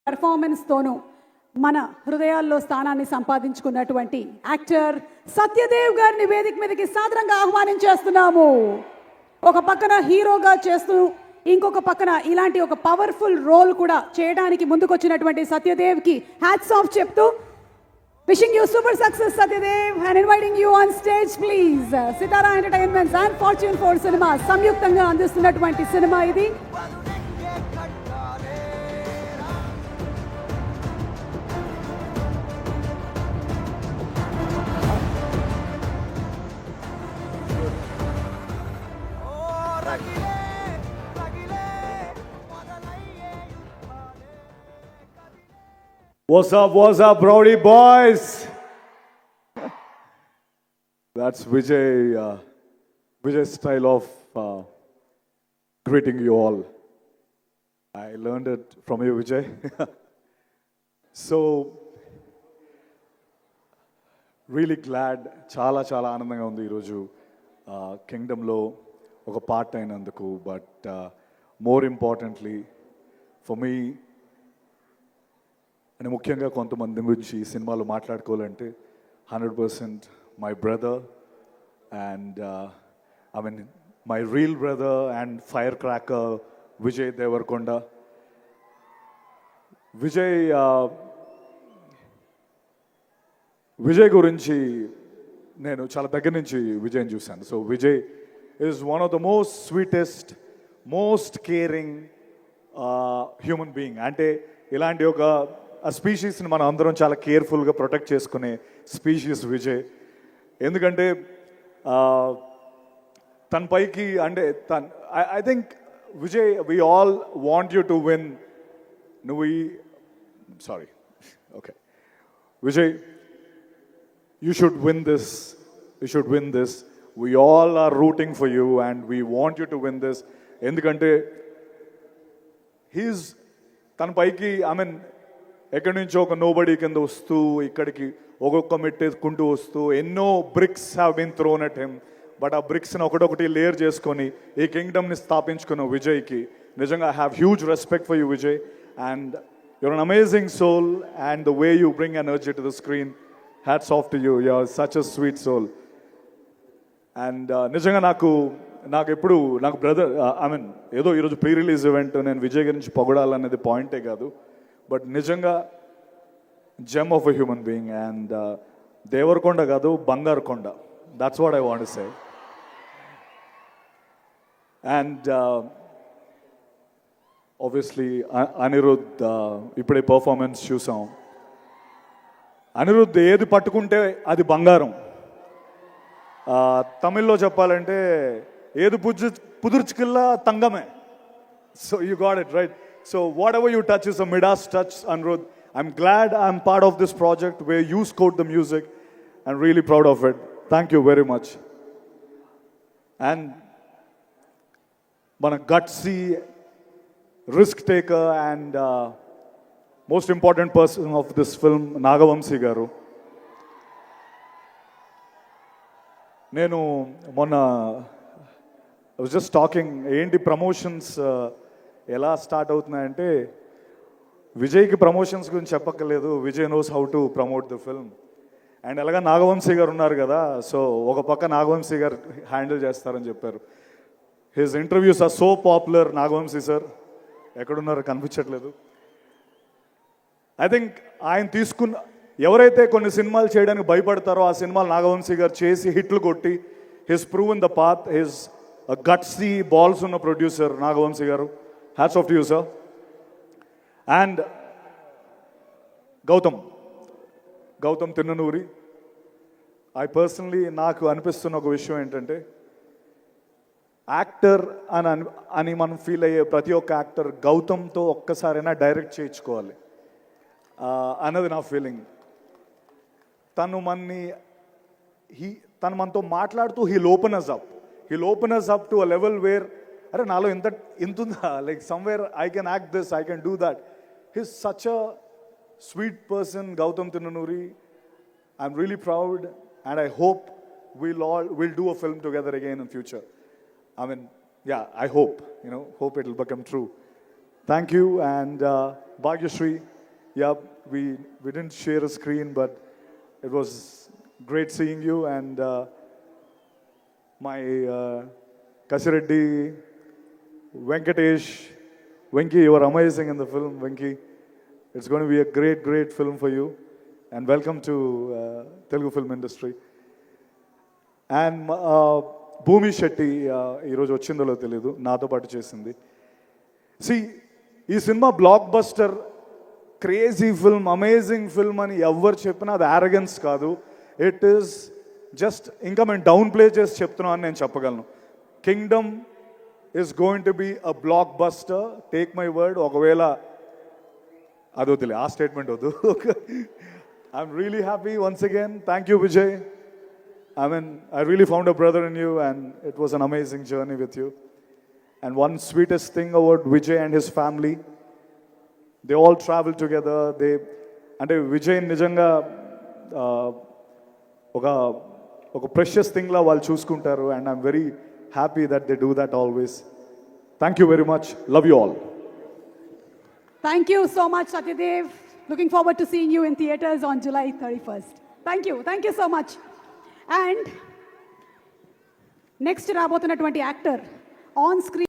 పెర్ఫార్మెన్స్తోనూ మన హృదయాల్లో స్థానాన్ని సంపాదించుకున్నటువంటి యాక్టర్ సత్యదేవ్ గారిని వేదిక మీదకి సాదరంగా ఆహ్వానించేస్తున్నాము. ఒక పక్కన హీరోగా చేస్తూ ఇంకొక పక్కన ఇలాంటి ఒక పవర్ఫుల్ రోల్ కూడా చేయడానికి ముందుకొచ్చినటువంటి సత్యదేవ్కి హ్యాట్స్ ఆఫ్ చెప్తూ wishing you super success Satyadev and inviting you on stage please. Sitara Entertainments and Fortune 4 Cinema సంయుక్తంగా అందిస్తున్నటువంటి సినిమా ఇది. What's up, Brody boys? That's Vijay's style of greeting you all. I learned it from you, Vijay. So, really glad, చాలా ఆనందంగా ఉంది ఈరోజు కింగ్డమ్లో ఒక part అయినందుకు. But more importantly for me అని ముఖ్యంగా కొంతమంది గురించి ఈ సినిమాలో మాట్లాడుకోవాలంటే 100% my brother and I mean my real brother and firecracker Vijay Deverakonda. Vijay గురించి నేను చాలా దగ్గర నుంచి విజయ్ని చూశాను. So Vijay is one of the most sweetest, most caring human being. అంటే ఇలాంటి ఒక ఆ స్పీషీస్ని మనం అందరం చాలా కేర్ఫుల్గా ప్రొటెక్ట్ చేసుకునే స్పీషీస్ విజయ్. ఎందుకంటే తన పైకి అంటే I think Vijay we all want you to win. Okay Vijay, you should win this. We all are rooting for you and we want you to win this. ఎందుకంటే he's తన పైకి ఐ మీన్ ఎక్కడి నుంచో ఒక నోబడీ కింద వస్తూ ఇక్కడికి ఒక్కొక్క మెట్టేసుకుంటూ వస్తూ ఎన్నో bricks have been thrown at him. But ఆ బ్రిక్స్ని ఒకటొకటి లేయర్ చేసుకొని ఈ కింగ్డమ్ని స్థాపించుకున్న విజయ్కి నిజంగా I have huge respect for you Vijay. And your an amazing soul and the way you bring energy to the screen, hats off to you. You are such a sweet soul. అండ్ నిజంగా నాకు ఎప్పుడు నాకు బ్రదర్ ఐ మీన్ ఏదో ఈరోజు pre release event నేను విజయ్ గురించి పొగడాలనేది పాయింటే కాదు. బట్ నిజంగా gem of a human being. And Deverakonda కాదు, బంగారు కొండ. That's what I want to say. And obviously Anirudh ఇప్పుడే పర్ఫార్మెన్స్ చూసాం. అనిరుద్ ఏది పట్టుకుంటే అది బంగారం. తమిళ్లో చెప్పాలంటే ఏది పుదుర్చుకిల్లా తంగమే. So you got it right. So whatever you touch is a Midas touch, Anirudh. I'm glad I'm part of this project where you scored the music. I'm really proud of it. Thank you very much. And mana gutsy, risk taker and most important person of this film, Nagavamsi garu. Nenu monna I was just talking enti promotions ఎలా start అవుతున్నాయంటే విజయ్కి promotions గురించి చెప్పక్కర్లేదు. Vijay knows how to promote the film. And అలాగా నాగవంశీ గారు ఉన్నారు కదా, so ఒక పక్క నాగవంశీ గారు హ్యాండిల్ చేస్తారని చెప్పారు. His interviews are so popular. Nagavamsi sir ఎక్కడున్నారో కనిపించట్లేదు. ఐ థింక్ ఆయన తీసుకున్న ఎవరైతే కొన్ని సినిమాలు చేయడానికి భయపడతారో ఆ సినిమాలు నాగవంశీ గారు చేసి హిట్లు కొట్టి his proven the path. His gutsy balls ఉన్న ప్రొడ్యూసర్ నాగవంశీ గారు. Hats off to you, sir. And Gautam Tinnanuri. I personally, నాకు అనిపిస్తున్న ఒక విషయం ఏంటంటే యాక్టర్ అని మనం ఫీల్ అయ్యే ప్రతి ఒక్క యాక్టర్ గౌతమ్తో ఒక్కసారైనా డైరెక్ట్ చేయించుకోవాలి అన్నది నా ఫీలింగ్. తను మనతో మాట్లాడుతూ he'll open us up to a level where అరే నాలో ఇంత ఉందా, like somewhere I can act this, I can do that. He's such a sweet person, Gowtam Tinnanuri. I'm really proud and I hope we'll do a film together again in future. I mean, yeah, I hope it will become true. Thank you. And Bhagyashree, Yeah, we didn't share a screen, but it was great seeing you. And my Kasireddy, Venkatesh, Venki, you are amazing in the film, Venki. It's going to be a great, great film for you. And welcome to Telugu film industry. And భూమి శెట్టి ఈరోజు వచ్చిందో తెలీదు, నాతో పాటు చేసింది. ఈ cinema block buster, crazy film, amazing film అని ఎవరు చెప్పినా అది యారగెన్స్ కాదు. ఇట్ ఈస్ జస్ట్ ఇంకా మేము డౌన్ ప్లే చేసి చెప్తున్నాం అని నేను చెప్పగలను. Kingdom is going to be a blockbuster, take my word. ఒకవేళ అది వద్దులే, ఆ స్టేట్మెంట్ వద్దు. I'm really happy once again. Thank you Vijay. I really found a brother in you, and it was an amazing journey with you. And one sweetest thing about Vijay and his family, they all travel together. అంటే విజయ్ నిజంగా ఒక precious థింగ్లా వాళ్ళు చూసుకుంటారు. And I'm very happy that they do that always. Thank you very much. Love you all. Thank you so much, Satyadev. Looking forward to seeing you in theaters on July 31st. Thank you so much. And next రాబోతున్నటువంటి actor on screen